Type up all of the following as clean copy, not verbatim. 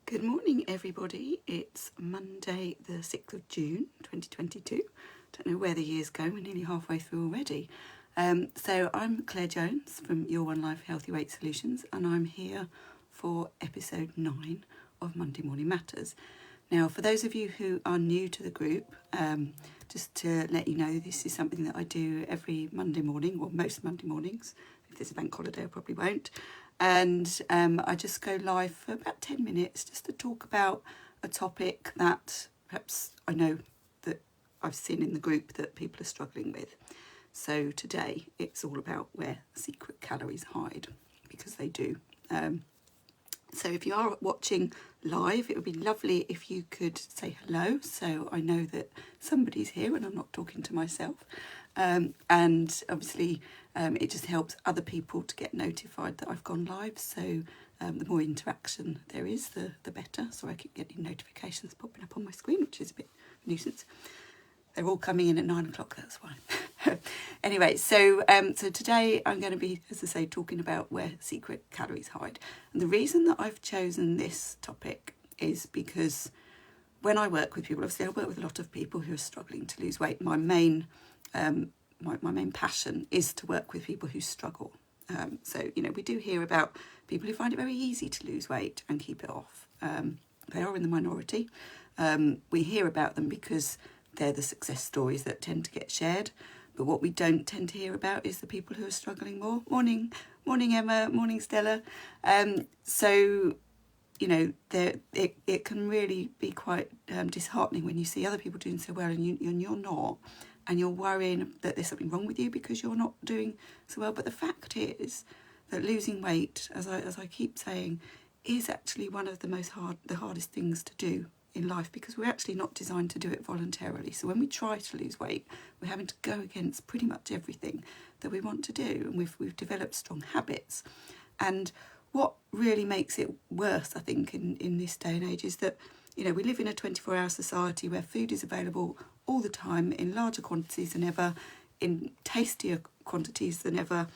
Good morning, everybody. It's Monday, the 6th of June, 2022. Don't know where the year's going. We're nearly halfway through already. So I'm Claire Jones from Your One Life Healthy Weight Solutions, and I'm here for episode 9 of Monday Morning Matters. Now, for those of you who are new to the group, just to let you know, this is something that I do every Monday morning, or most Monday mornings. If there's a bank holiday, I probably won't. And I just go live for about 10 minutes just to talk about a topic that perhaps I know that I've seen in the group that people are struggling with. So today it's all about where secret calories hide, because they do. So if you are watching live, it would be lovely if you could say hello, so I know that somebody's here and I'm not talking to myself. And obviously it just helps other people to get notified that I've gone live. So the more interaction there is, the better. So I keep getting notifications popping up on my screen, which is a bit of a nuisance. They're all coming in at 9 o'clock, that's why. Anyway, so today I'm going to be, as I say, talking about where secret calories hide. And the reason that I've chosen this topic is because when I work with people, obviously I work with a lot of people who are struggling to lose weight. My main passion is to work with people who struggle. So, you know, we do hear about people who find it very easy to lose weight and keep it off. They are in the minority. We hear about them because they're the success stories that tend to get shared. But what we don't tend to hear about is the people who are struggling more. Morning Emma, morning Stella. So, you know, it can really be quite disheartening when you see other people doing so well and you're not, and you're worrying that there's something wrong with you because you're not doing so well. But the fact is that losing weight, as I keep saying, is actually one of the hardest things to do in life, because we're actually not designed to do it voluntarily. So when we try to lose weight, we're having to go against pretty much everything that we want to do, and we've developed strong habits. And what really makes it worse, I think, in this day and age is that, you know, we live in a 24-hour society where food is available all the time in larger quantities than ever, in tastier quantities than ever,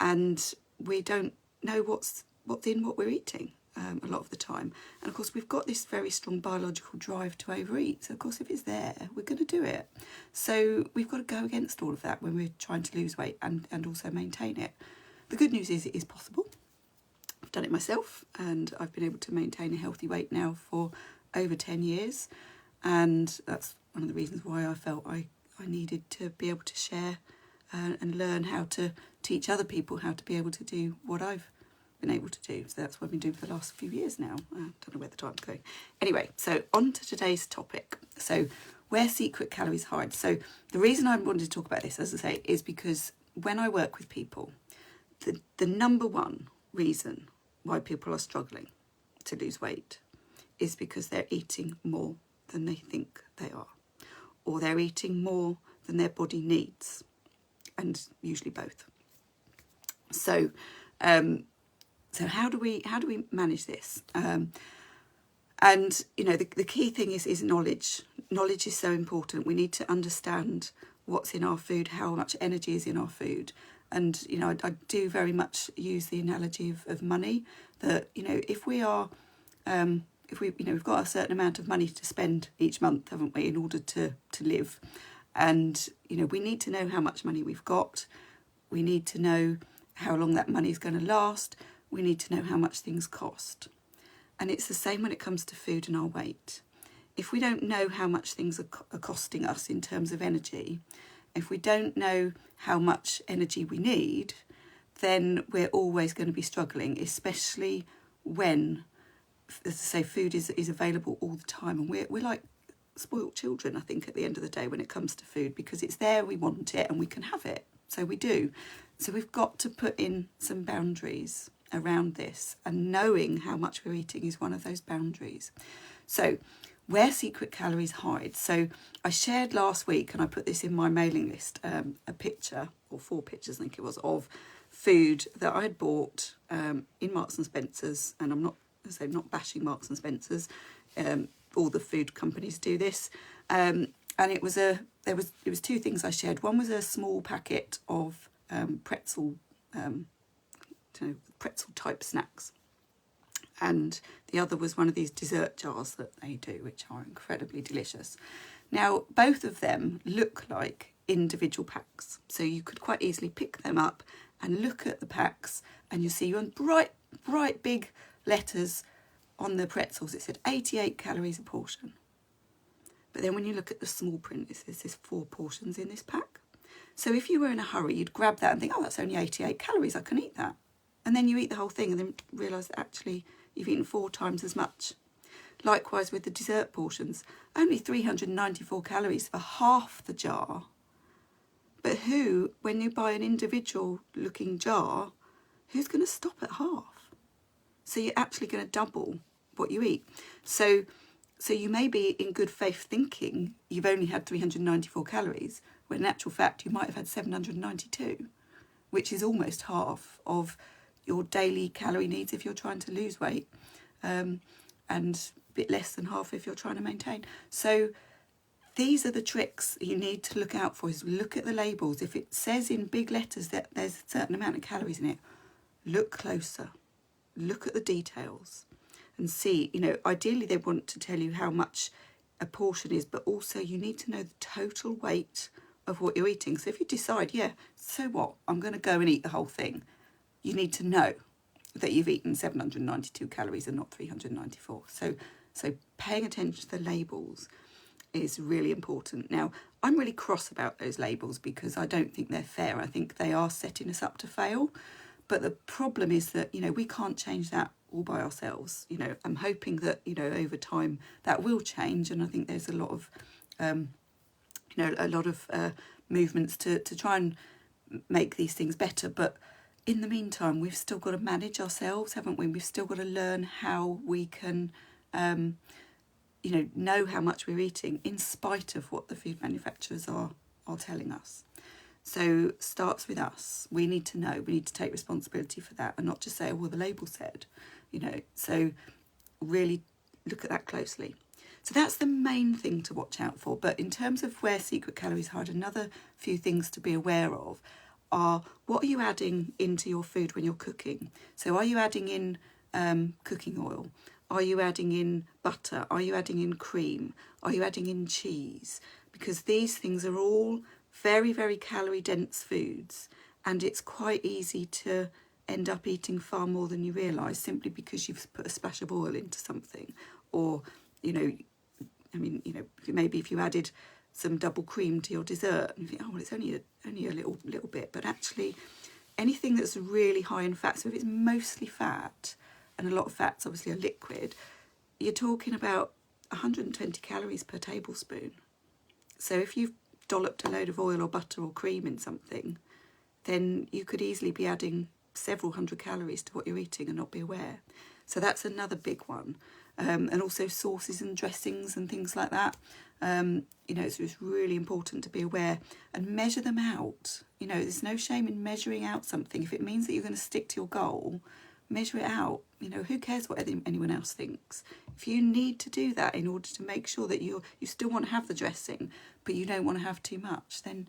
and we don't know what's in what we're eating a lot of the time. And of course we've got this very strong biological drive to overeat, so of course if it's there, we're going to do it. So we've got to go against all of that when we're trying to lose weight and also maintain it. The good news is it is possible. I've done it myself, and I've been able to maintain a healthy weight now for over 10 years, and that's one of the reasons why I felt I needed to be able to share and learn how to teach other people how to be able to do what I've been able to do. So that's what I've been doing for the last few years now. I don't know where the time's going. Anyway, so on to today's topic. So where secret calories hide. So the reason I wanted to talk about this, as I say, is because when I work with people, the number one reason why people are struggling to lose weight is because they're eating more than they think they are, or they're eating more than their body needs, and usually both. So so how do we manage this? And you know, the key thing is knowledge. Knowledge is so important. We need to understand what's in our food, how much energy is in our food. And you know, I do very much use the analogy of money. That, you know, if we are if we, you know, we've got a certain amount of money to spend each month, haven't we, in order to live. And you know, we need to know how much money we've got. We need to know how long that money is going to last. We need to know how much things cost. And it's the same when it comes to food and our weight. If we don't know how much things are costing us in terms of energy, if we don't know how much energy we need, then we're always going to be struggling, especially when, as I say, food is available all the time. And we're like spoiled children, I think, at the end of the day when it comes to food, because it's there, we want it, and we can have it. So we do. So we've got to put in some boundaries around this, and knowing how much we're eating is one of those boundaries. So where secret calories hide. So I shared last week, and I put this in my mailing list, a picture, or 4 pictures I think it was, of food that I had bought in Marks and Spencer's. And I'm not, as I say, not bashing Marks and Spencer's. All the food companies do this. And it was 2 things I shared. One was a small packet of pretzel type snacks, and the other was one of these dessert jars that they do, which are incredibly delicious. Now, both of them look like individual packs, so you could quite easily pick them up and look at the packs, and you see on bright big letters on the pretzels, it said 88 calories a portion. But then when you look at the small print, it says there's 4 portions in this pack. So if you were in a hurry, you'd grab that and think, oh, that's only 88 calories, I can eat that. And then you eat the whole thing and then realise that actually you've eaten 4 times as much. Likewise with the dessert portions, only 394 calories for half the jar. But who, when you buy an individual looking jar, who's going to stop at half? So you're actually going to double what you eat. So you may be in good faith thinking you've only had 394 calories, when in actual fact you might have had 792, which is almost half of your daily calorie needs if you're trying to lose weight, and a bit less than half if you're trying to maintain. So these are the tricks you need to look out for, is look at the labels. If it says in big letters that there's a certain amount of calories in it, look closer, look at the details and see, ideally they want to tell you how much a portion is, but also you need to know the total weight of what you're eating. So if you decide, so what, I'm going to go and eat the whole thing, you need to know that you've eaten 792 calories and not 394. So paying attention to the labels is really important. Now, I'm really cross about those labels because I don't think they're fair. I think they are setting us up to fail. But the problem is that, we can't change that all by ourselves. I'm hoping that, over time that will change. And I think there's a lot of, movements to try and make these things better. But in the meantime, we've still got to manage ourselves, haven't we? We've still got to learn how we can, know how much we're eating in spite of what the food manufacturers are telling us. So starts with us. We need to know, we need to take responsibility for that and not just say, well, the label said, so really look at that closely. So that's the main thing to watch out for. But in terms of where secret calories hide, another few things to be aware of are, what are you adding into your food when you're cooking? So are you adding in cooking oil? Are you adding in butter? Are you adding in cream? Are you adding in cheese? Because these things are all very, very calorie dense foods, and it's quite easy to end up eating far more than you realise simply because you've put a splash of oil into something. Or, maybe if you added some double cream to your dessert and you think, oh, well, it's only a little bit, but actually anything that's really high in fat, so if it's mostly fat, and a lot of fats obviously are liquid, you're talking about 120 calories per tablespoon. So if you've dolloped a load of oil or butter or cream in something, then you could easily be adding several hundred calories to what you're eating and not be aware. So that's another big one. And also sauces and dressings and things like that. So it's really important to be aware and measure them out. There's no shame in measuring out something. If it means that you're going to stick to your goal, measure it out. Who cares what anyone else thinks? If you need to do that in order to make sure that you still want to have the dressing, but you don't want to have too much, then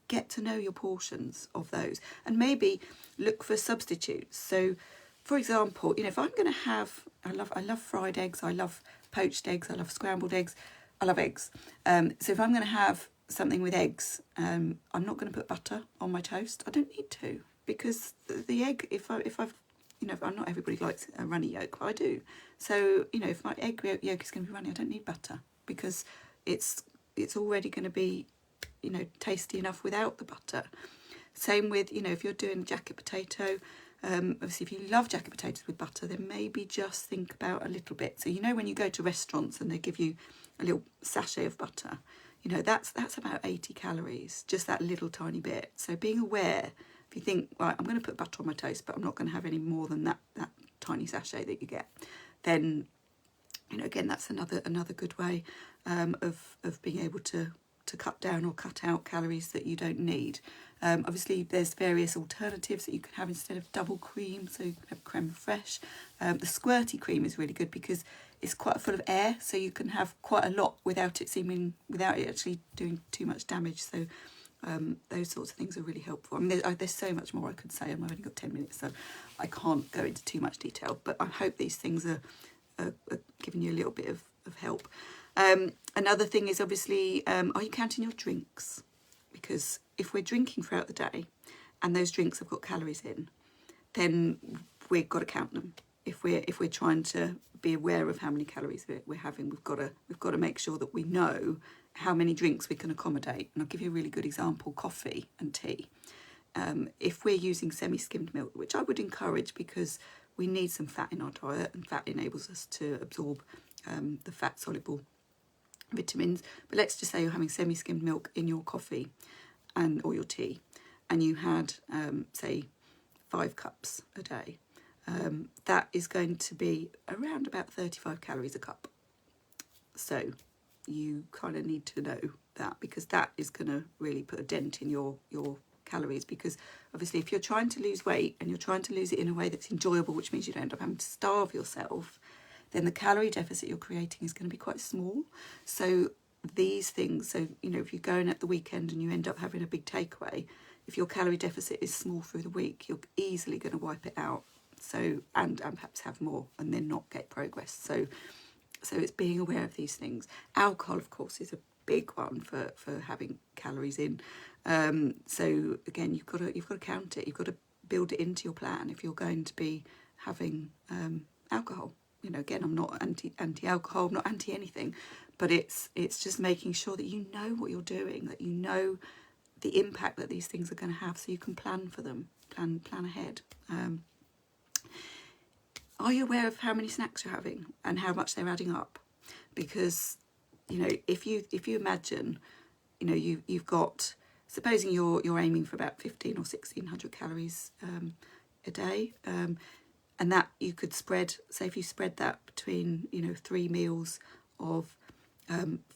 get to know your portions of those and maybe look for substitutes. So for example, if I'm going to have, I love fried eggs, I love poached eggs, I love scrambled eggs, I love eggs. So if I'm going to have something with eggs, I'm not going to put butter on my toast. I don't need to, because the egg, if not everybody likes a runny yolk, but I do. So, if my egg yolk is going to be runny, I don't need butter because it's already going to be, tasty enough without the butter. Same with, if you're doing jacket potato, obviously if you love jacket potatoes with butter, then maybe just think about a little bit. So, when you go to restaurants and they give you a little sachet of butter, that's about 80 calories, just that little tiny bit. So being aware, if you think, right, I'm going to put butter on my toast, but I'm not going to have any more than that tiny sachet that you get, then, again, that's another good way of being able to cut down or cut out calories that you don't need. Obviously, there's various alternatives that you can have instead of double cream, so you can have creme fraiche. The squirty cream is really good because it's quite full of air, so you can have quite a lot without it actually doing too much damage. So Those sorts of things are really helpful. I mean, there's so much more I could say, and I've only got 10 minutes, so I can't go into too much detail, but I hope these things are giving you a little bit of help. Another thing is obviously, are you counting your drinks? Because if we're drinking throughout the day and those drinks have got calories in, then we've got to count them. If we're trying to be aware of how many calories we're having, we've got to make sure that we know how many drinks we can accommodate. And I'll give you a really good example: coffee and tea. If we're using semi-skimmed milk, which I would encourage because we need some fat in our diet, and fat enables us to absorb the fat-soluble vitamins. But let's just say you're having semi-skimmed milk in your coffee or your tea, and you had, say, 5 cups a day. That is going to be around about 35 calories a cup. So you kind of need to know that, because that is going to really put a dent in your calories. Because obviously if you're trying to lose weight and you're trying to lose it in a way that's enjoyable, which means you don't end up having to starve yourself, then the calorie deficit you're creating is going to be quite small. So these things, so if you're going at the weekend and you end up having a big takeaway, if your calorie deficit is small through the week, you're easily going to wipe it out. So and perhaps have more and then not get progress. So it's being aware of these things. Alcohol, of course, is a big one for having calories in. So again, you've got to count it. You've got to build it into your plan if you're going to be having alcohol. Again, I'm not anti-alcohol, I'm not anti anything, but it's just making sure that you know what you're doing, that you know the impact that these things are going to have, so you can plan for them, plan ahead. Are you aware of how many snacks you're having and how much they're adding up? Because if you imagine, you've got, supposing you're aiming for about 15 or 1600 calories a day, and that you could spread, say if you spread that between 3 meals of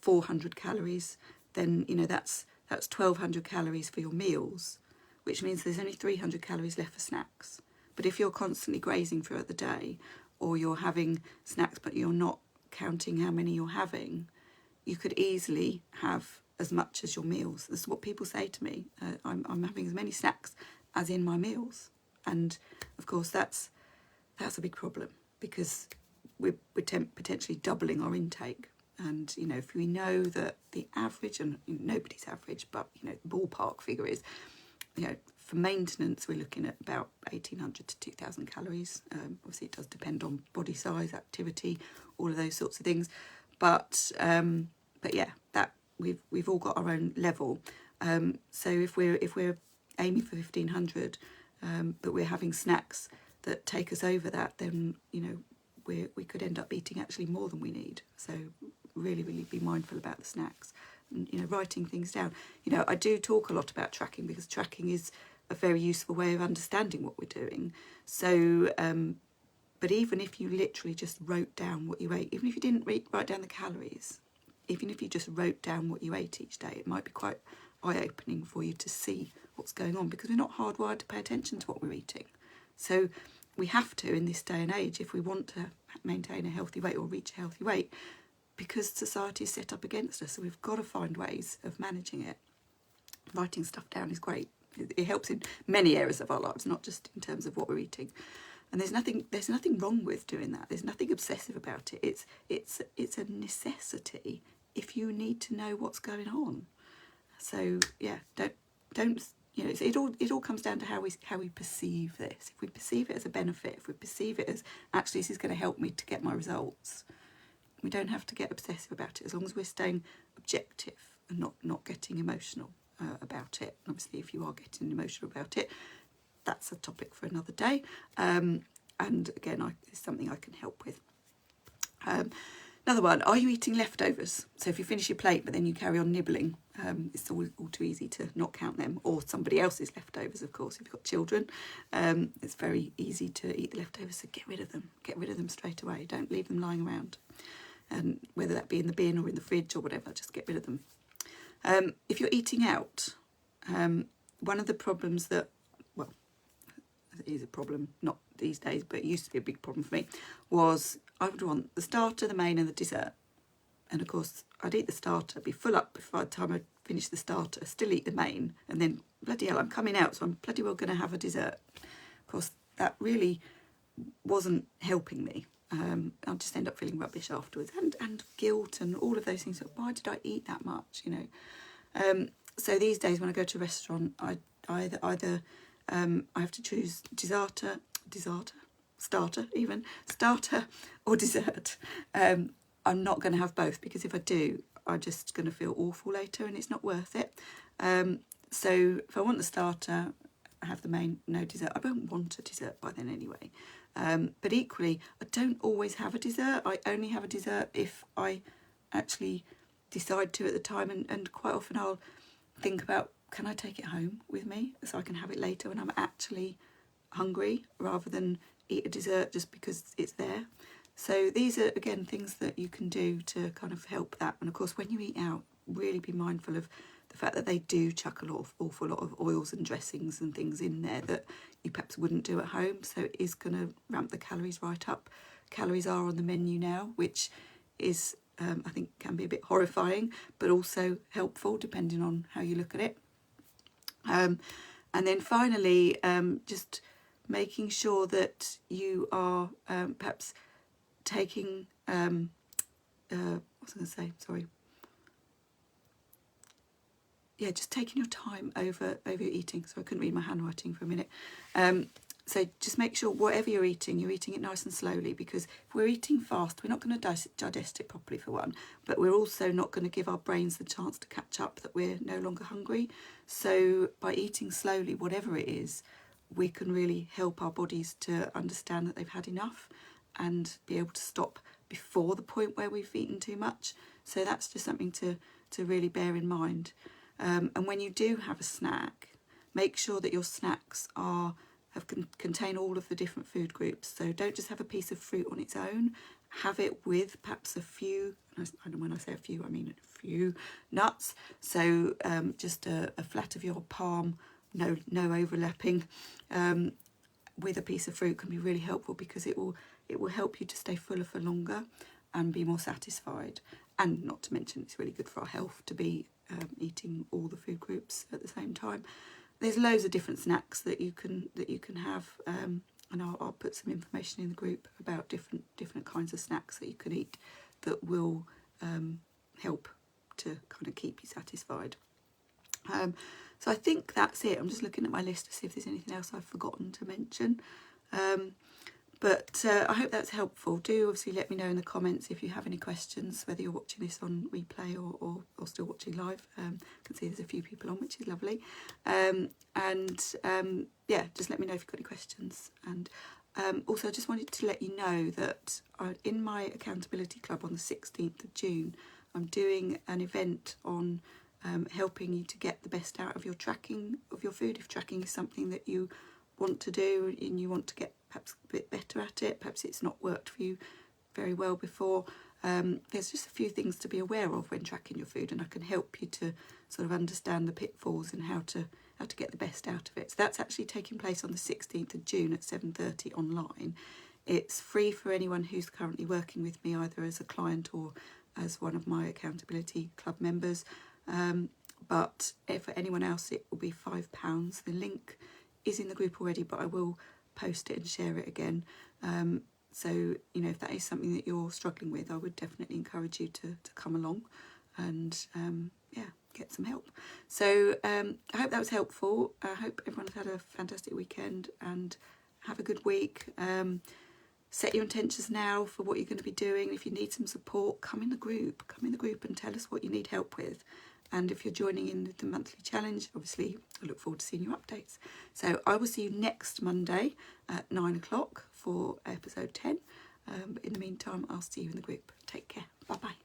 400 calories, then that's 1200 calories for your meals, which means there's only 300 calories left for snacks. But if you're constantly grazing throughout the day, or you're having snacks but you're not counting how many you're having, you could easily have as much as your meals. This is what people say to me. I'm having as many snacks as in my meals. And of course that's a big problem, because we're potentially doubling our intake. And if we know that the average, and nobody's average, but the ballpark figure is, for maintenance, we're looking at about 1,800 to 2,000 calories. Obviously, it does depend on body size, activity, all of those sorts of things. But yeah, that we've all got our own level. So if we're aiming for 1,500, but we're having snacks that take us over that, then we could end up eating actually more than we need. So really be mindful about the snacks, and writing things down. I do talk a lot about tracking, because tracking is a very useful way of understanding what we're doing. So but even if you literally just wrote down what you ate, even if you didn't write down the calories, even if you just wrote down what you ate each day, it might be quite eye-opening for you to see what's going on, because we're not hardwired to pay attention to what we're eating. So we have to, in this day and age, if we want to maintain a healthy weight or reach a healthy weight, because society is set up against us. So we've got to find ways of managing it. Writing stuff down is great. It helps in many areas of our lives, not just in terms of what we're eating. And there's nothing wrong with doing that. There's nothing obsessive about it. It's a necessity if you need to know what's going on. So yeah, don't it all comes down to how we perceive this. If we perceive it as a benefit, if we perceive it as actually this is going to help me to get my results, we don't have to get obsessive about it, as long as we're staying objective and not getting emotional about it. And obviously, if you are getting emotional about it, that's a topic for another day. And again, it's something I can help with. Another one, are you eating leftovers? So if you finish your plate but then you carry on nibbling, it's all too easy to not count them, or somebody else's leftovers, of course. If you've got children, it's very easy to eat the leftovers, so get rid of them straight away. Don't leave them lying around, and whether that be in the bin or in the fridge or whatever, just get rid of them. If you're eating out, one of the problems that, well, it is a problem, not these days, but it used to be a big problem for me, was I would want the starter, the main and the dessert. And of course, I'd eat the starter, be full up by the time I'd finish the starter, still eat the main, and then bloody hell, I'm coming out, so I'm bloody well going to have a dessert. Of course, that really wasn't helping me. I'll just end up feeling rubbish afterwards, and guilt and all of those things. Why did I eat that much? You know. So these days when I go to a restaurant, I either I have to choose starter or dessert. I'm not going to have both, because if I do, I'm just going to feel awful later, and it's not worth it. So if I want the starter, I have the main, no dessert. I won't want a dessert by then anyway. But equally, I don't always have a dessert. I only have a dessert if I actually decide to at the time, and quite often I'll think about, can I take it home with me so I can have it later when I'm actually hungry, rather than eat a dessert just because it's there. So these are, again, things that you can do to kind of help that. And of course, when you eat out, really be mindful of the fact that they do chuck an awful lot of oils and dressings and things in there that you perhaps wouldn't do at home. So it is going to ramp the calories right up. Calories are on the menu now, which is, I think, can be a bit horrifying, but also helpful depending on how you look at it. And then finally, just making sure that you are perhaps taking, what was I going to say, sorry. Yeah, just taking your time over eating. So I couldn't read my handwriting for a minute. So just make sure whatever you're eating it nice and slowly, because if we're eating fast, we're not going to digest it properly, for one, but we're also not going to give our brains the chance to catch up that we're no longer hungry. So by eating slowly, whatever it is, we can really help our bodies to understand that they've had enough and be able to stop before the point where we've eaten too much. So that's just something to really bear in mind. And when you do have a snack, make sure that your snacks contain all of the different food groups. So don't just have a piece of fruit on its own. Have it with perhaps a few, and when I say a few, I mean a few nuts. So just a flat of your palm, no overlapping, with a piece of fruit can be really helpful, because it will help you to stay fuller for longer and be more satisfied. And not to mention, it's really good for our health to be eating all the food groups at the same time. There's loads of different snacks that you can have, and I'll put some information in the group about different kinds of snacks that you can eat that will help to kind of keep you satisfied. So I think that's it. I'm just looking at my list to see if there's anything else I've forgotten to mention. But I hope that's helpful. Do obviously let me know in the comments if you have any questions, whether you're watching this on replay or still watching live. I can see there's a few people on, which is lovely. Yeah, just let me know if you've got any questions. And also, I just wanted to let you know that in my accountability club on the 16th of June, I'm doing an event on helping you to get the best out of your tracking of your food. If tracking is something that you want to do and you want to get perhaps a bit better at it, perhaps it's not worked for you very well before, there's just a few things to be aware of when tracking your food, and I can help you to sort of understand the pitfalls and how to get the best out of it. So that's actually taking place on the 16th of June at 7:30 online. It's free for anyone who's currently working with me, either as a client or as one of my accountability club members. But for anyone else, it will be £5. The link is in the group already, but I will post it and share it again. So, you know, if that is something that you're struggling with, I would definitely encourage you to come along and, get some help. So I hope that was helpful. I hope everyone's had a fantastic weekend and have a good week. Set your intentions now for what you're going to be doing. If you need some support, come in the group and tell us what you need help with. And if you're joining in the monthly challenge, obviously I look forward to seeing your updates. So I will see you next Monday at 9 o'clock for episode 10. But in the meantime, I'll see you in the group. Take care. Bye-bye.